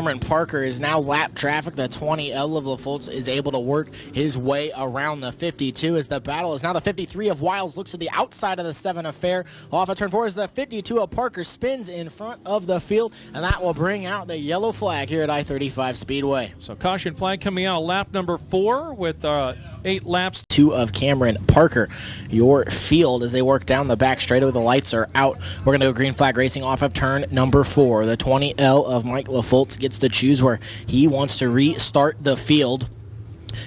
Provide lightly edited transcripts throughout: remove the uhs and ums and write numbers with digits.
Cameron Parker is now lap traffic. The 20L of LaFoltz is able to work his way around the 52 as the battle is now the 53 of Wiles looks to the outside of the 7 of Fair. Off of turn 4 is the 52 of Parker, spins in front of the field, and that will bring out the yellow flag here at I-35 Speedway. So caution flag coming out lap number 4 with 8 laps. 2 of Cameron Parker, your field as they work down the back straight. The lights are out. We're going to go green flag racing off of turn number 4. The 20L of Mike LaFoltz gets to choose where he wants to restart the field.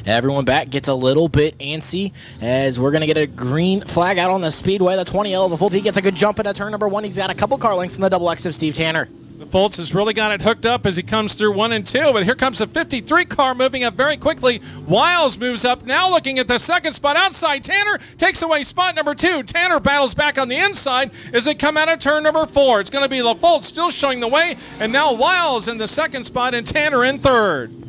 Everyone back gets a little bit antsy as we're going to get a green flag out on the speedway. The 20L of LaFoltz, he gets a good jump into turn number 1. He's got a couple car lengths in the double X of Steve Tanner. LaFoltz has really got it hooked up as he comes through 1 and 2, but here comes the 53 car moving up very quickly. Wiles moves up now looking at the second spot outside. Tanner takes away spot number 2. Tanner battles back on the inside as they come out of turn number 4. It's going to be LaFoltz still showing the way, and now Wiles in the second spot and Tanner in third.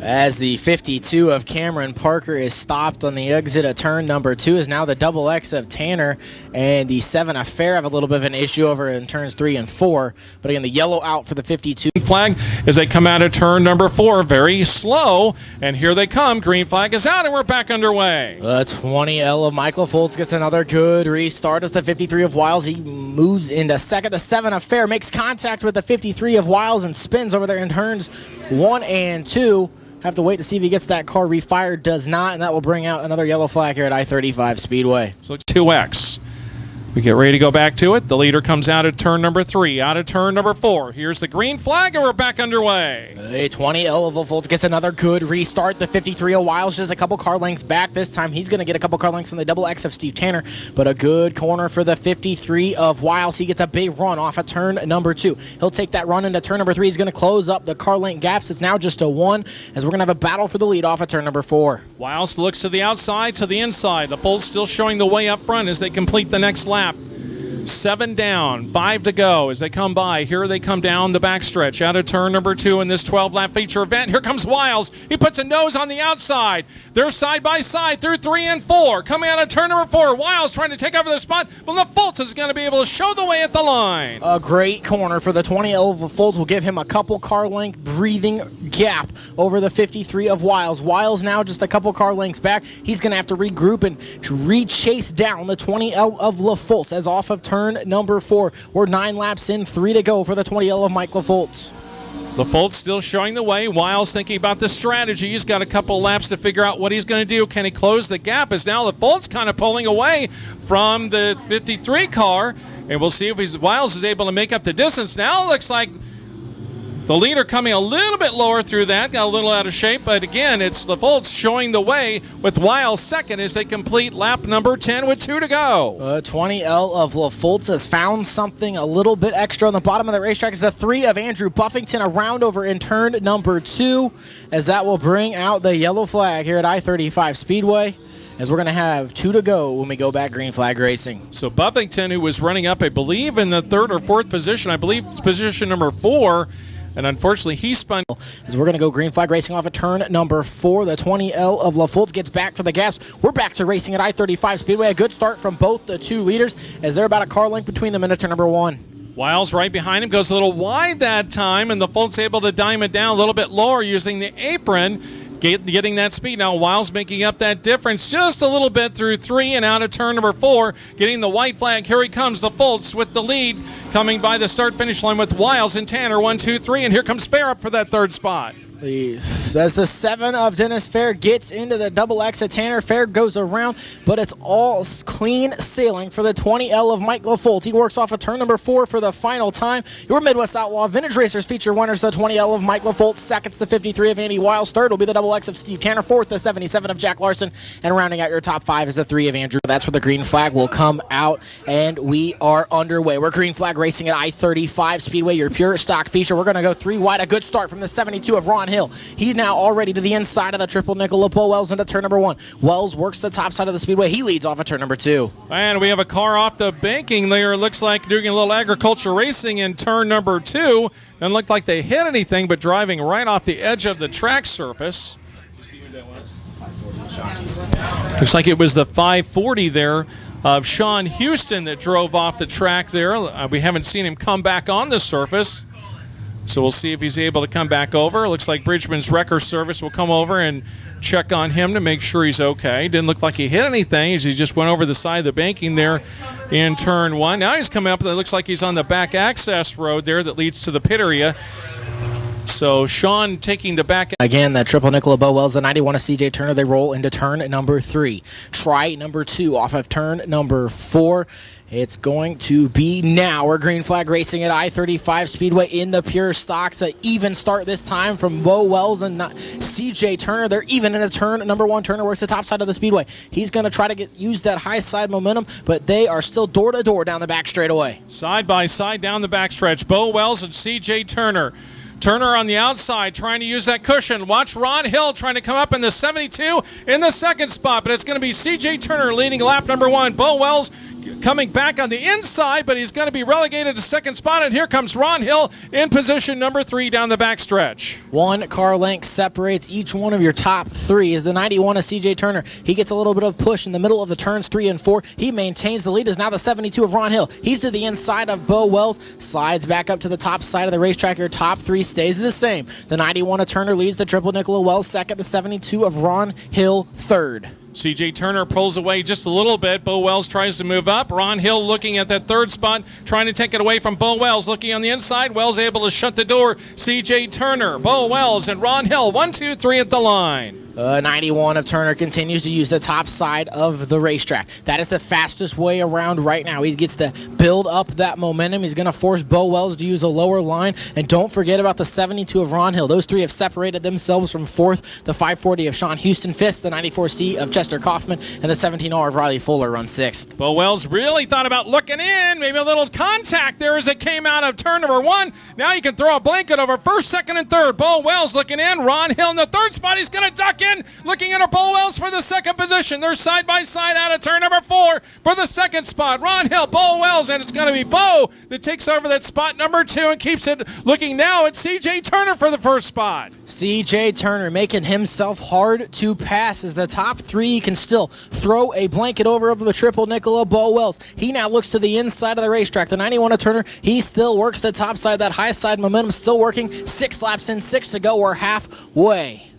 As the 52 of Cameron Parker is stopped on the exit of turn number 2 is now the double X of Tanner, and the 7 of Fair have a little bit of an issue over in turns 3 and 4. But again, the yellow out for the 52. Flag as they come out of turn number 4, very slow, and here they come. Green flag is out, and we're back underway. The 20L of Mike LaFoltz gets another good restart as the 53 of Wiles. He moves into second. The 7 of Fair makes contact with the 53 of Wiles and spins over there in turns 1 and 2. Have to wait to see if he gets that car refired. Does not, and that will bring out another yellow flag here at I-35 Speedway. So it's 2X. We get ready to go back to it. The leader comes out of turn number 3, out of turn number 4. Here's the green flag, and we're back underway. A 20L of LaFoltz gets another good restart. The 53 of Wiles just a couple car lengths back. This time he's going to get a couple car lengths on the double X of Steve Tanner, but a good corner for the 53 of Wiles. He gets a big run off of turn number 2. He'll take that run into turn number 3. He's going to close up the car length gaps. It's now just a 1 as we're going to have a battle for the lead off of turn number 4. Wiles looks to the outside, to the inside. LaFoltz still showing the way up front as they complete the next lap. 7 down, 5 to go as they come by. Here they come down the backstretch out of turn number 2 in this 12-lap feature event. Here comes Wiles. He puts a nose on the outside. They're side by side through 3 and 4. Coming out of turn number 4, Wiles trying to take over the spot, but LaFoltz is going to be able to show the way at the line. A great corner for the 20L of LaFoltz will give him a couple car length breathing gap over the 53 of Wiles. Wiles now just a couple car lengths back. He's going to have to regroup and re-chase down the 20L of LaFoltz as off of turn number 4. We're 9 laps in, 3 to go for the 20L of Mike LaFoltz. LaFoltz still showing the way. Wiles thinking about the strategy. He's got a couple laps to figure out what he's going to do. Can he close the gap? As now LaFoltz kind of pulling away from the 53 car, and we'll see if Wiles is able to make up the distance. Now it looks like the leader coming a little bit lower through that, got a little out of shape, but again, it's LaFoltz showing the way with Wiles second as they complete lap number 10 with 2 to go. 20L of LaFoltz has found something a little bit extra on the bottom of the racetrack. Is the 3 of Andrew Buffington around over in turn number 2, as that will bring out the yellow flag here at I-35 Speedway, as we're going to have 2 to go when we go back green flag racing. So Buffington, who was running up, I believe, in the 3rd or 4th position, I believe it's position number 4, and unfortunately, he spun. As we're going to go green flag racing off of turn number 4, the 20L of LaFoltz gets back to the gas. We're back to racing at I-35 Speedway. A good start from both the 2 leaders as they're about a car length between them into turn number 1. Wiles right behind him, goes a little wide that time, and LaFoltz able to dime it down a little bit lower using the apron, getting that speed. Now Wiles making up that difference just a little bit through 3 and out of turn number 4, getting the white flag. Here he comes, LaFoltz with the lead, coming by the start-finish line with Wiles and Tanner, 1, 2, 3, and here comes Fair up for that 3rd spot. As the 7 of Dennis Fair gets into the double X of Tanner, Fair goes around, but it's all clean sailing for the 20L of Mike LaFoltz. He works off of turn number 4 for the final time. Your Midwest Outlaw Vintage Racers feature winners, the 20L of Mike LaFoltz. Second's the 53 of Andy Wiles. Third will be the double X of Steve Tanner. Fourth, the 77 of Jack Larson. And rounding out your top 5 is the 3 of Andrew. That's where the green flag will come out, and we are underway. We're green flag racing at I-35 Speedway, your pure stock feature. We're going to go 3 wide. A good start from the 72 of Ron Hill. He's now already to the inside of the triple nickel. Will pull Wells into turn number 1. Wells works the top side of the speedway. He leads off of turn number 2. And we have a car off the banking there. Looks like doing a little agriculture racing in turn number 2. Doesn't look like they hit anything, but driving right off the edge of the track surface. See who that was? Looks like it was the 540 there of Sean Houston that drove off the track there. We haven't seen him come back on the surface. So we'll see if he's able to come back over. Looks like Bridgman's wrecker service will come over and check on him to make sure he's okay. Didn't look like he hit anything as he just went over the side of the banking there in turn one. Now he's coming up. It looks like he's on the back access road there that leads to the pit area. So Sean taking the back. Again, the triple nickel of Bo Wells, the 91 of CJ Turner. They roll into turn number 3. Try number 2 off of turn number 4. It's going to be now. We're green flag racing at I-35 Speedway in the pure stocks. An even start this time from Bo Wells and CJ Turner. They're even in a turn number 1. Turner works the top side of the speedway. He's going to try to use that high side momentum, but they are still door to door down the back straightaway. Side by side down the backstretch. Bo Wells and CJ Turner. Turner on the outside trying to use that cushion. Watch Ron Hill trying to come up in the 72 in the second spot, but it's going to be CJ Turner leading lap number 1. Bo Wells coming back on the inside, but he's going to be relegated to second spot, and here comes Ron Hill in position number 3 down the backstretch. 1 car length separates each one of your top 3 is the 91 of CJ Turner. He gets a little bit of push in the middle of the turns 3 and 4. He maintains the lead. Is now the 72 of Ron Hill. He's to the inside of Bo Wells, slides back up to the top side of the racetrack. Your top 3 stays the same. The 91 of Turner leads the triple nickel of Wells second, the 72 of Ron Hill third. CJ Turner pulls away just a little bit. Bo Wells tries to move up. Ron Hill looking at that third spot, trying to take it away from Bo Wells. Looking on the inside. Wells able to shut the door. CJ Turner, Bo Wells, and Ron Hill. 1, 2, 3 at the line. 91 of Turner continues to use the top side of the racetrack. That is the fastest way around right now. He gets to build up that momentum. He's going to force Bo Wells to use a lower line. And don't forget about the 72 of Ron Hill. Those 3 have separated themselves from 4th. The 540 of Sean Houston 5th. The 94C of Chester Kaufman. And the 17R of Riley Fuller runs 6th. Bo Wells really thought about looking in. Maybe a little contact there as it came out of turn number 1. Now you can throw a blanket over 1st, 2nd, and 3rd. Bo Wells looking in. Ron Hill in the 3rd spot. He's going to duck in. Looking at Bo Wells for the 2nd position. They're side by side out of turn number 4 for the 2nd spot. Ron Hill, Bo Wells, and it's going to be Bo that takes over that spot number 2 and keeps it looking now at CJ Turner for the 1st spot. CJ Turner making himself hard to pass as the top 3 can still throw a blanket over the triple nickel of Bo Wells. He now looks to the inside of the racetrack. The 91 of Turner, he still works the top side. That high side momentum still working. 6 laps in, 6 to go. We're halfway.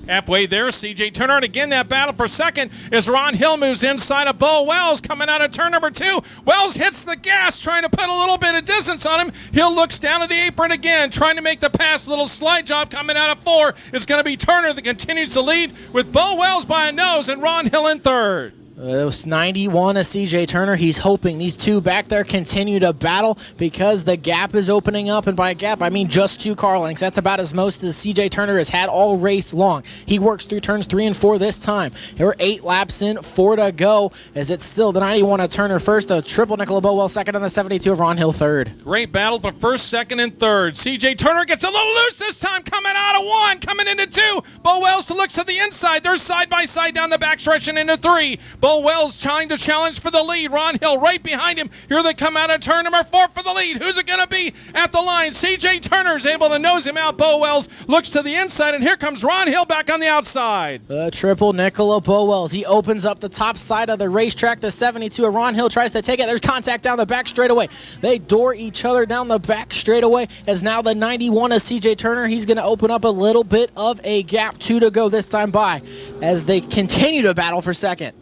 Halfway there, CJ Turner, and again that battle for second as Ron Hill moves inside of Bo Wells coming out of turn number 2. Wells hits the gas, trying to put a little bit of distance on him. Hill looks down at the apron again, trying to make the pass. Little slide job coming out of 4. It's going to be Turner that continues to lead with Bo Wells by a nose and Ron Hill in 3rd. It was 91 of CJ Turner. He's hoping these 2 back there continue to battle because the gap is opening up, and by gap I mean just 2 car lengths. That's about as most as CJ Turner has had all race long. He works through turns 3 and 4 this time. There were 8 laps in, 4 to go, as it's still the 91 of Turner first, the triple nickel of Bo Wells second, and the 72 of Ron Hill third. Great battle for 1st, 2nd, and 3rd. CJ Turner gets a little loose this time, coming out of 1, coming into 2. Bo Wells looks to the inside. They're side by side down the backstretch and into 3. Bo Wells trying to challenge for the lead. Ron Hill right behind him. Here they come out of turn number 4 for the lead. Who's it going to be at the line? CJ Turner's able to nose him out. Bo Wells looks to the inside, and here comes Ron Hill back on the outside. The triple nickel of Bo Wells. He opens up the top side of the racetrack. The 72 of Ron Hill tries to take it. There's contact down the back straightaway. They door each other down the back straightaway as now the 91 of CJ Turner. He's going to open up a little bit of a gap. 2 to go this time by as they continue to battle for second.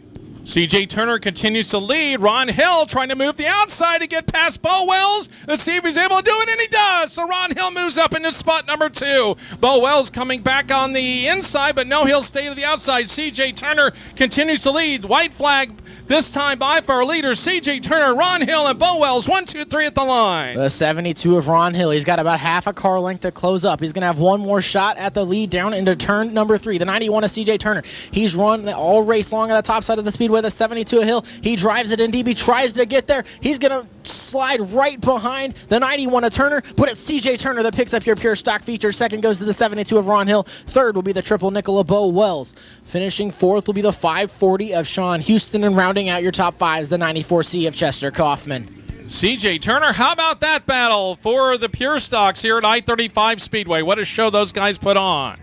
CJ Turner continues to lead. Ron Hill trying to move the outside to get past Bo Wells. Let's see if he's able to do it, and he does. So Ron Hill moves up into spot number 2. Bo Wells coming back on the inside, but no, he'll stay to the outside. CJ Turner continues to lead. White flag this time by for our leaders. CJ Turner, Ron Hill, and Bo Wells. 1, 2, 3 at the line. The 72 of Ron Hill. He's got about half a car length to close up. He's going to have one more shot at the lead down into turn number 3. The 91 of CJ Turner. He's run all race long on the top side of the speedway. The 72 of Hill. He drives it in deep. He tries to get there. He's going to slide right behind the 91 of Turner, but it's CJ Turner that picks up your pure stock feature. Second goes to the 72 of Ron Hill. Third will be the triple nickel of Bo Wells. Finishing 4th will be the 540 of Sean Houston, and rounding out your top 5s, the 94C of Chester Kaufman. CJ Turner, how about that battle for the pure stocks here at I-35 Speedway? What a show those guys put on.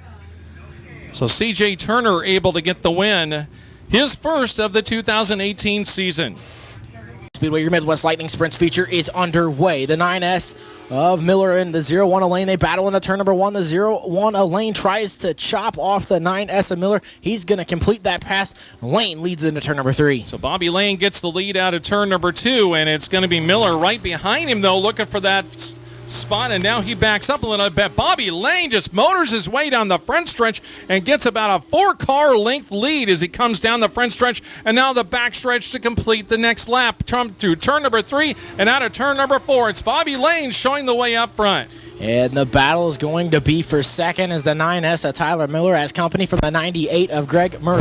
So CJ Turner able to get the win, his first of the 2018 season. Speedway, your Midwest Lightning Sprints feature is underway. The 9S of Miller and the 0-1 Elaine, they battle into turn number 1. The 0-1 Elaine tries to chop off the 9S of Miller. He's going to complete that pass. Lane leads into turn number 3. So Bobby Lane gets the lead out of turn number 2, and it's going to be Miller right behind him, though, looking for that spot, and now he backs up a little bit. Bobby Lane just motors his way down the front stretch and gets about a 4-car length lead as he comes down the front stretch, and now the back stretch to complete the next lap through turn number 3 and out of turn number 4. It's Bobby Lane showing the way up front. And the battle is going to be for second as the 9S of Tyler Miller has company from the 98 of Greg Murray.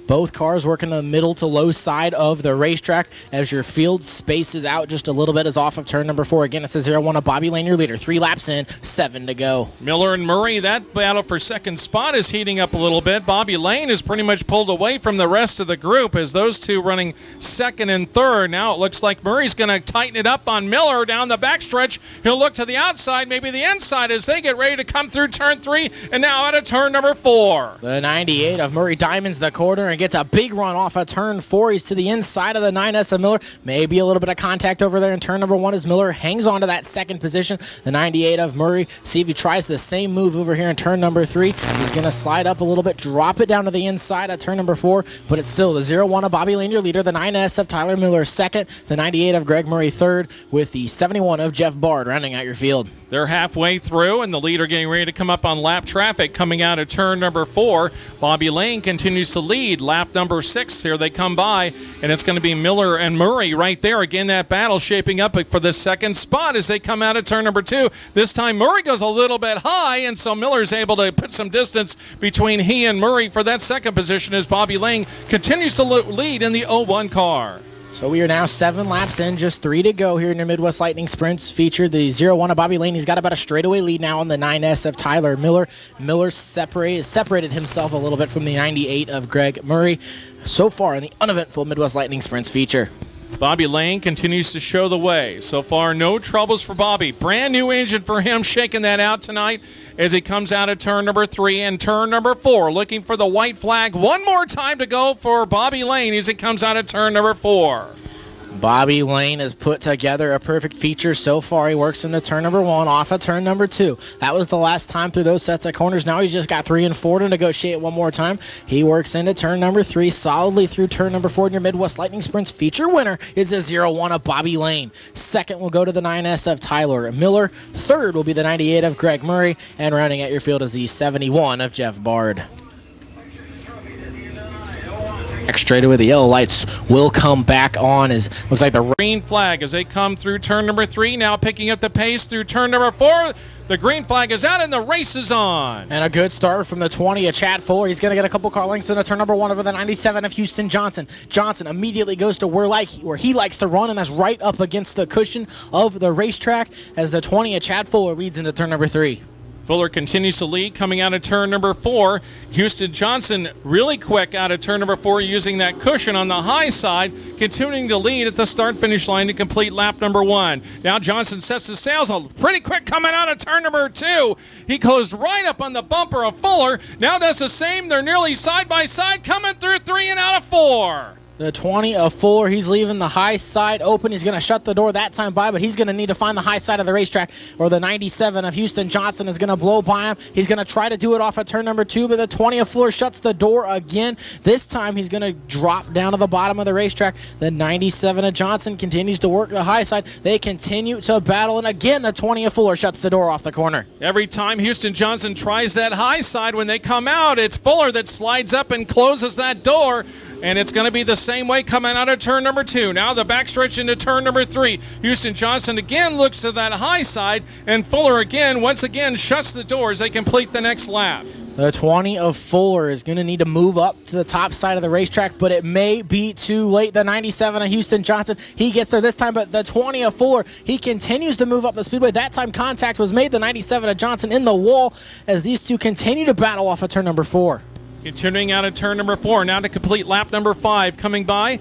Both cars working the middle to low side of the racetrack as your field spaces out just a little bit as off of turn number 4. Again, it's a 0-1 of Bobby Lane, your leader. 3 laps in, 7 to go. Miller and Murray, that battle for second spot is heating up a little bit. Bobby Lane is pretty much pulled away from the rest of the group as those two running second and third. Now it looks like Murray's going to tighten it up on Miller down the backstretch. He'll look to the outside, maybe the inside as they get ready to come through turn 3 and now out of turn number 4. The 98 of Murray diamonds the corner and gets a big run off of turn 4. He's to the inside of the 9S of Miller. Maybe a little bit of contact over there in turn number 1 as Miller hangs on to that second position. The 98 of Murray, see if he tries the same move over here in turn number 3. He's going to slide up a little bit, drop it down to the inside of turn number 4, but it's still the 0-1 of Bobby Lane, your leader. The 9S of Tyler Miller second. The 98 of Greg Murray third, with the 71 of Jeff Bard rounding out your field. They're halfway through, and the leader getting ready to come up on lap traffic coming out of turn number 4. Bobby Lane continues to lead. Lap number 6, here they come by, and it's going to be Miller and Murray right there. Again, that battle shaping up for the second spot as they come out of turn number 2. This time Murray goes a little bit high, and so Miller's able to put some distance between he and Murray for that second position as Bobby Lane continues to lead in the 0-1 car. So we are now 7 laps in, just 3 to go here in the Midwest Lightning Sprints feature. The 0-1 of Bobby Lane, he's got about a straightaway lead now on the 9S of Tyler Miller. Miller separated himself a little bit from the 98 of Greg Murray so far in the uneventful Midwest Lightning Sprints feature. Bobby Lane continues to show the way. So far, no troubles for Bobby. Brand new engine for him, shaking that out tonight as he comes out of turn number 3 and turn number 4. Looking for the white flag. One more time to go for Bobby Lane as he comes out of turn number 4. Bobby Lane has put together a perfect feature so far. He works into turn number 1, off of turn number 2. That was the last time through those sets of corners. Now he's just got 3 and 4 to negotiate one more time. He works into turn number 3, solidly through turn number 4. And your Midwest Lightning Sprints feature winner is a 0-1 of Bobby Lane. Second will go to the 9S of Tyler Miller. Third will be the 98 of Greg Murray. And rounding out your field is the 71 of Jeff Bard. Straight away, the yellow lights will come back on as looks like the green flag as they come through turn number 3. Now picking up the pace through turn number 4. The green flag is out and the race is on. And a good start from the 20 of Chad Fuller. He's going to get a couple car lengths into turn number 1 over the 97 of Houston Johnson. Johnson immediately goes to where he likes to run, and that's right up against the cushion of the racetrack as the 20 of Chad Fuller leads into turn number 3. Fuller continues to lead coming out of turn number 4. Houston Johnson really quick out of turn number 4 using that cushion on the high side, continuing to lead at the start-finish line to complete lap number 1. Now Johnson sets the sails pretty quick coming out of turn number 2. He closed right up on the bumper of Fuller. Now does the same. They're nearly side by side coming through 3 and out of 4. The 20 of Fuller, he's leaving the high side open. He's going to shut the door that time by, but he's going to need to find the high side of the racetrack, or the 97 of Houston Johnson is going to blow by him. He's going to try to do it off of turn number 2, but the 20 of Fuller shuts the door again. This time he's going to drop down to the bottom of the racetrack. The 97 of Johnson continues to work the high side. They continue to battle, and again the 20 of Fuller shuts the door off the corner. Every time Houston Johnson tries that high side, when they come out, it's Fuller that slides up and closes that door. And it's going to be the same way coming out of turn number 2. Now the backstretch into turn number 3. Houston Johnson again looks to that high side, and Fuller once again shuts the door as they complete the next lap. The 20 of Fuller is going to need to move up to the top side of the racetrack, but it may be too late. The 97 of Houston Johnson, he gets there this time, but the 20 of Fuller, he continues to move up the speedway. That time contact was made, the 97 of Johnson in the wall, as these two continue to battle off of turn number 4. Continuing out of turn number 4, now to complete lap number 5 coming by.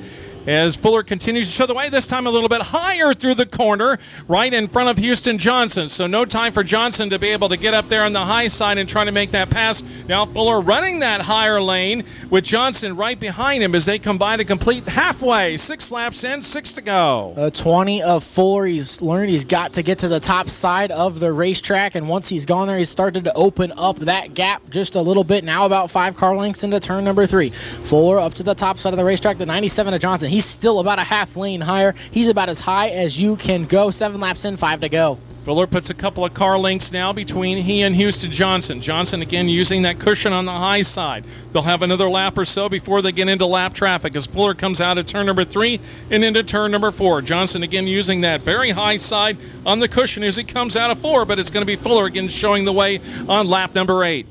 as Fuller continues to show the way, this time a little bit higher through the corner, right in front of Houston Johnson. So no time for Johnson to be able to get up there on the high side and try to make that pass. Now Fuller running that higher lane with Johnson right behind him as they combine to complete halfway. 6 laps in, 6 to go. 20 of Fuller. He's learned he's got to get to the top side of the racetrack, and once he's gone there, he's started to open up that gap just a little bit. Now about 5 car lengths into turn number 3. Fuller up to the top side of the racetrack, the 97 of Johnson. He's still about a half lane higher. He's about as high as you can go. 7 laps in, 5 to go. Fuller puts a couple of car lengths now between he and Houston Johnson. Johnson again using that cushion on the high side. They'll have another lap or so before they get into lap traffic as Fuller comes out of turn number 3 and into turn number 4. Johnson again using that very high side on the cushion as he comes out of 4, but it's going to be Fuller again showing the way on lap number 8.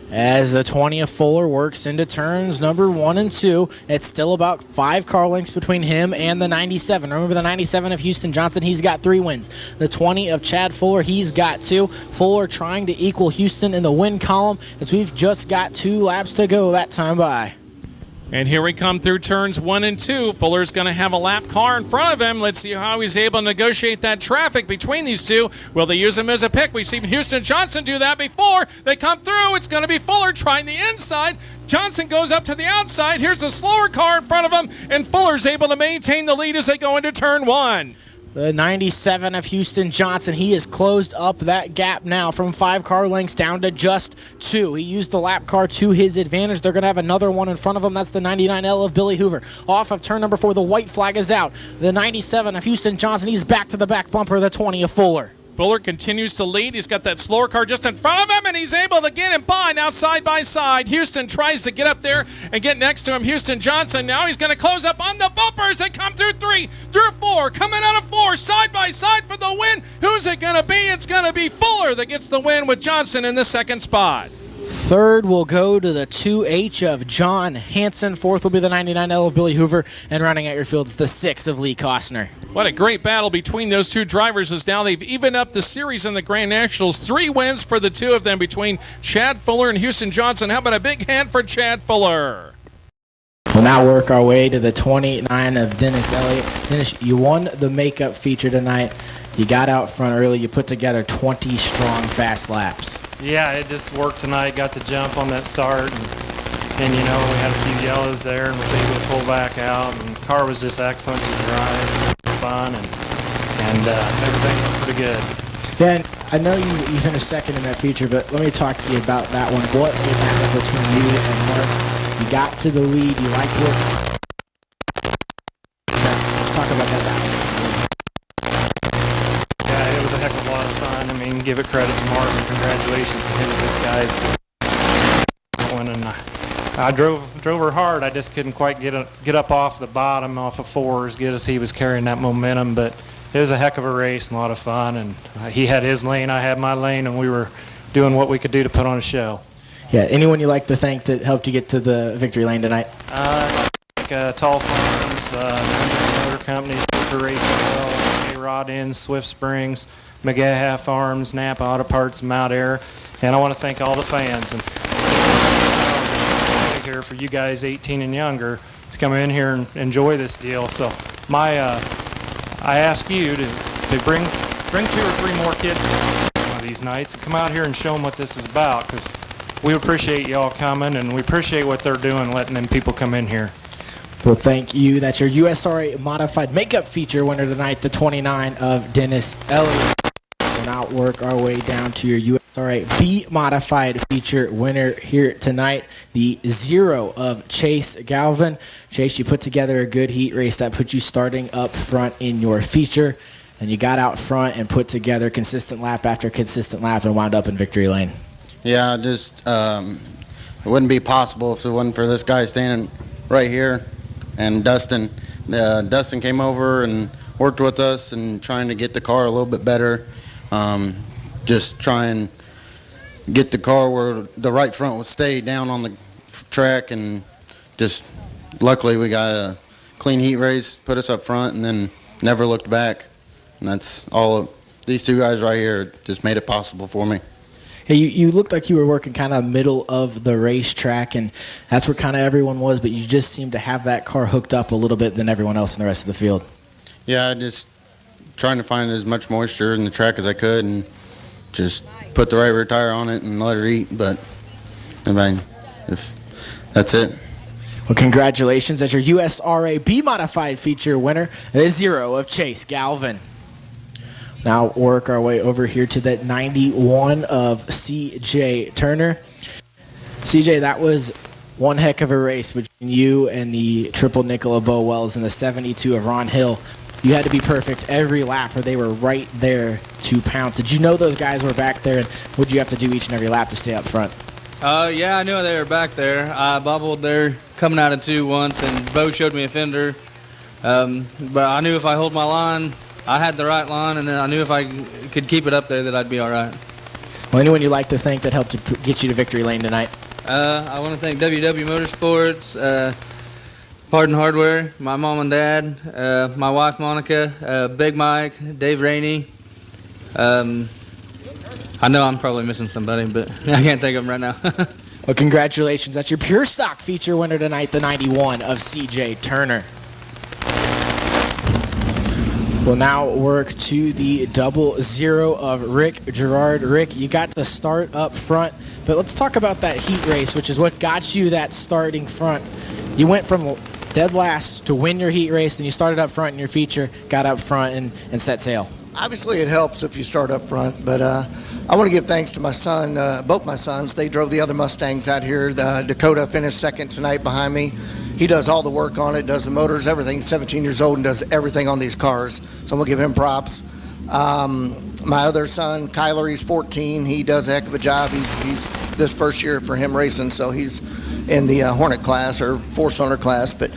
As the 20 of Fuller works into turns number 1 and 2, it's still about 5 car lengths between him and the 97. Remember the 97 of Houston Johnson, he's got 3 wins. The 20 of Chad Fuller, he's got 2. Fuller trying to equal Houston in the win column as we've just got 2 laps to go that time by. And here we come through turns 1 and 2. Fuller's going to have a lap car in front of him. Let's see how he's able to negotiate that traffic between these two. Will they use him as a pick? We've seen Houston Johnson do that before. They come through. It's going to be Fuller trying the inside. Johnson goes up to the outside. Here's a slower car in front of him, and Fuller's able to maintain the lead as they go into turn 1. The 97 of Houston Johnson, he has closed up that gap now from 5 car lengths down to just 2. He used the lap car to his advantage. They're going to have another one in front of him. That's the 99L of Billy Hoover. Off of turn number 4, the white flag is out. The 97 of Houston Johnson, he's back to the back bumper, the 20 of Fuller. Fuller continues to lead. He's got that slower car just in front of him, and he's able to get him by now side by side. Houston tries to get up there and get next to him. Houston Johnson, now he's going to close up on the bumpers. They come through 3, through 4, coming out of 4, side by side for the win. Who's it going to be? It's going to be Fuller that gets the win with Johnson in the second spot. Third will go to the 2H of John Hansen. Fourth will be the 99L of Billy Hoover. And rounding out your field is the 6 of Lee Costner. What a great battle between those two drivers as now they've evened up the series in the Grand Nationals. 3 wins for the 2 of them between Chad Fuller and Houston Johnson. How about a big hand for Chad Fuller? We'll now work our way to the 29 of Dennis Elliott. Dennis, you won the makeup feature tonight. You got out front early. You put together 20 strong fast laps. Yeah, it just worked tonight. Got the jump on that start, and you know, we had a few yellows there and was able to pull back out. And the car was just excellent to drive, fun, and everything was pretty good. Dan, I know you finished second in that feature, but let me talk to you about that one. What happened between you and Mark? You got to the lead. You liked what? Let's talk about that battle. Yeah, it was a heck of a lot of fun. I mean, give it credit to Mark and congratulations to him and his guys. And I drove her hard. I just couldn't quite get up off the bottom, off of 4 as good as he was carrying that momentum. But it was a heck of a race and a lot of fun. And he had his lane, I had my lane, and we were doing what we could do to put on a show. Yeah, anyone you like to thank that helped you get to the victory lane tonight? Tall Farms, Motor Company, for Racing Well, A-Rod Inns, Swift Springs, McGaha Farms, Napa Auto Parts, Mount Air. And I want to thank all the fans. And here for you guys 18 and younger to come in here and enjoy this deal. So I ask you to bring 2 or 3 more kids one of these nights and come out here and show them what this is about, because we appreciate y'all coming and we appreciate what they're doing, letting them people come in here. Well, thank you. That's your USRA Modified Makeup feature winner tonight, the 29 of Dennis Elliott. We'll now work our way down to your USRA B Modified feature winner here tonight, the 0 of Chase Galvin. Chase, you put together a good heat race that put you starting up front in your feature, and you got out front and put together consistent lap after consistent lap and wound up in victory lane. Yeah, just it wouldn't be possible if it wasn't for this guy standing right here. And Dustin came over and worked with us and trying to get the car a little bit better. Just try and get the car where the right front would stay down on the track, and just luckily we got a clean heat race, put us up front, and then never looked back. And that's all of these 2 guys right here just made it possible for me. Hey, you looked like you were working kind of middle of the racetrack, and that's where kind of everyone was, but you just seemed to have that car hooked up a little bit than everyone else in the rest of the field. Yeah, just trying to find as much moisture in the track as I could and just put the right rear tire on it and let her eat. But if that's it. Well, congratulations. That's your USRA B-Modified feature winner, the 0 of Chase Galvin. Now work our way over here to that 91 of CJ Turner. CJ, that was one heck of a race between you and the triple nickel of Bo Wells and the 72 of Ron Hill. You had to be perfect every lap or they were right there to pounce. Did you know those guys were back there, and what did you have to do each and every lap to stay up front? Yeah, I knew they were back there. I bobbled there coming out of 2 once, and Bo showed me a fender. But I knew if I hold my line, I had the right line, and then I knew if I could keep it up there that I'd be all right. Well, anyone you like to thank that helped get you to victory lane tonight? I want to thank WW Motorsports, Pardon Hardware, my mom and dad, my wife Monica, Big Mike, Dave Rainey. I know I'm probably missing somebody, but I can't think of them right now. Well, congratulations. That's your Pure Stock feature winner tonight, the 91 of CJ Turner. We'll now work to the 00 of Rick Gerard. Rick, you got to start up front, but let's talk about that heat race, which is what got you that starting front. You went from dead last to win your heat race, and you started up front in your feature, got up front and set sail. Obviously, it helps if you start up front, but I want to give thanks to my son, both my sons. They drove the other Mustangs out here. Dakota finished second tonight behind me. He does all the work on it, does the motors, everything. He's 17 years old and does everything on these cars, so I'm going to give him props. My other son, Kyler, he's 14. He does a heck of a job. He's this first year for him racing, so he's in the Hornet class or four-cylinder class, but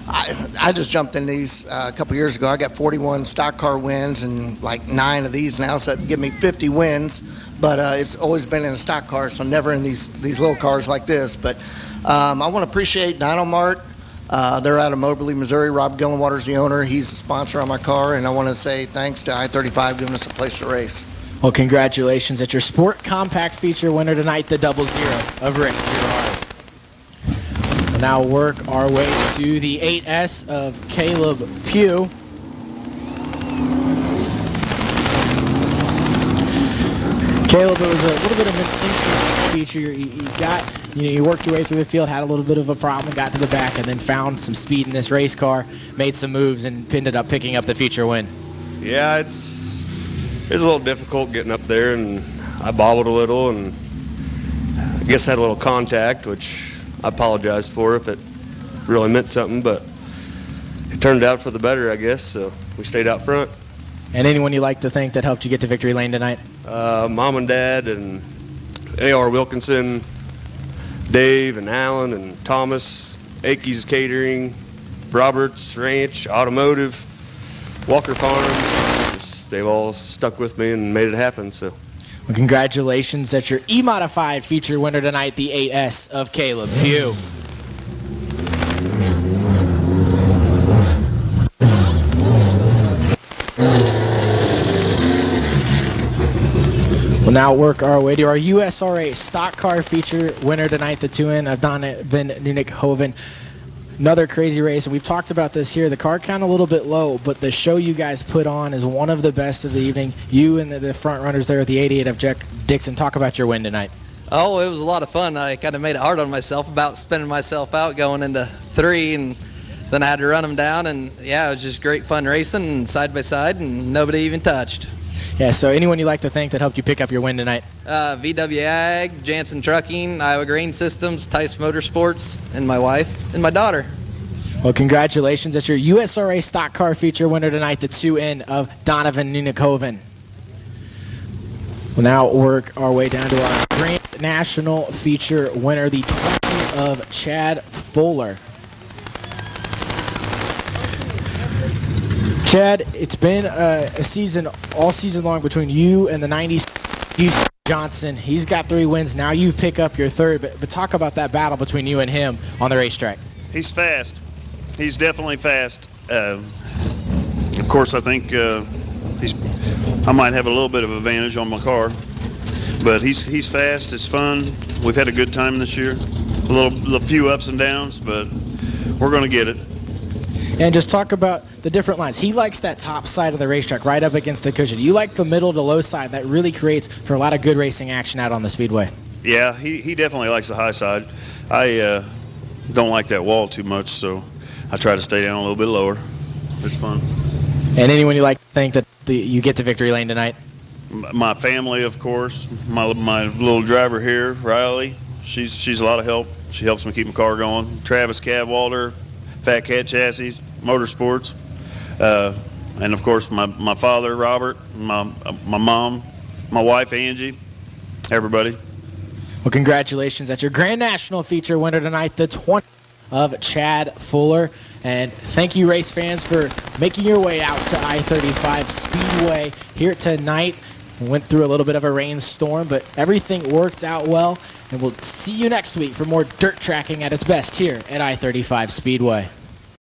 I just jumped in these a couple years ago. I got 41 stock car wins and like 9 of these now, so that give me 50 wins. But it's always been in a stock car, so never in these little cars like this. But I want to appreciate Dynomart. They're out of Moberly, Missouri. Rob Gillenwater's the owner. He's a sponsor on my car, and I want to say thanks to I-35 giving us a place to race. Well, congratulations. That's your Sport Compact feature winner tonight, the 00 of Rick Gerard. We'll now work our way to the 8S of Caleb Pugh. Caleb, it was a little bit of an interesting feature. You worked your way through the field, had a little bit of a problem, got to the back, and then found some speed in this race car, made some moves, and ended up picking up the feature win. Yeah, it was a little difficult getting up there, and I bobbled a little, and I guess had a little contact, which I apologized for if it really meant something, but it turned out for the better, I guess, so we stayed out front. And anyone you like to thank that helped you get to victory lane tonight? Mom and Dad and A.R. Wilkinson, Dave and Alan and Thomas, Akey's Catering, Roberts Ranch, Automotive, Walker Farms. They've all stuck with me and made it happen. So, well, congratulations. That's your E-Modified feature winner tonight, the 8S of Caleb Pugh. We'll now work our way to our USRA stock car feature winner tonight, the 2N of Donovan Nunick-Hoven. Another crazy race, and we've talked about this here. The car count a little bit low, but the show you guys put on is one of the best of the evening. You and the front runners there at the 88 of Jack Dixon. Talk about your win tonight. Oh, it was a lot of fun. I kind of made it hard on myself about spinning myself out going into 3, and then I had to run them down, and yeah, it was just great fun racing and side by side, and nobody even touched. Yeah, so anyone you like to thank that helped you pick up your win tonight? VW Ag, Jansen Trucking, Iowa Grain Systems, Tice Motorsports, and my wife and my daughter. Well, congratulations. That's your USRA stock car feature winner tonight, the 2N of Donovan Nunick-Hoven. We'll now work our way down to our Grand National feature winner, the 20 of Chad Fuller. Chad, it's been a season, all season long, between you and the 90s Houston Johnson. He's got 3 wins. Now you pick up your 3rd, but talk about that battle between you and him on the racetrack. He's fast. He's definitely fast. Of course, I think I might have a little bit of advantage on my car. But he's fast. It's fun. We've had a good time this year. A few ups and downs, but we're going to get it. And just talk about the different lines. He likes that top side of the racetrack right up against the cushion. You like the middle to low side. That really creates for a lot of good racing action out on the Speedway. Yeah, he definitely likes the high side. I don't like that wall too much, so I try to stay down a little bit lower. It's fun. And anyone you like to think that you get to victory lane tonight? My family, of course. My little driver here, Riley. She's a lot of help. She helps me keep my car going. Travis Cadwalder, Fat Cat Chassis, Motorsports, and of course my father Robert, my mom, my wife Angie, everybody. Well, congratulations. That's your Grand National feature winner tonight, the 20 of Chad Fuller. And thank you, race fans, for making your way out to I-35 Speedway here tonight. We went through a little bit of a rainstorm, but everything worked out well. And we'll see you next week for more dirt tracking at its best here at I-35 Speedway.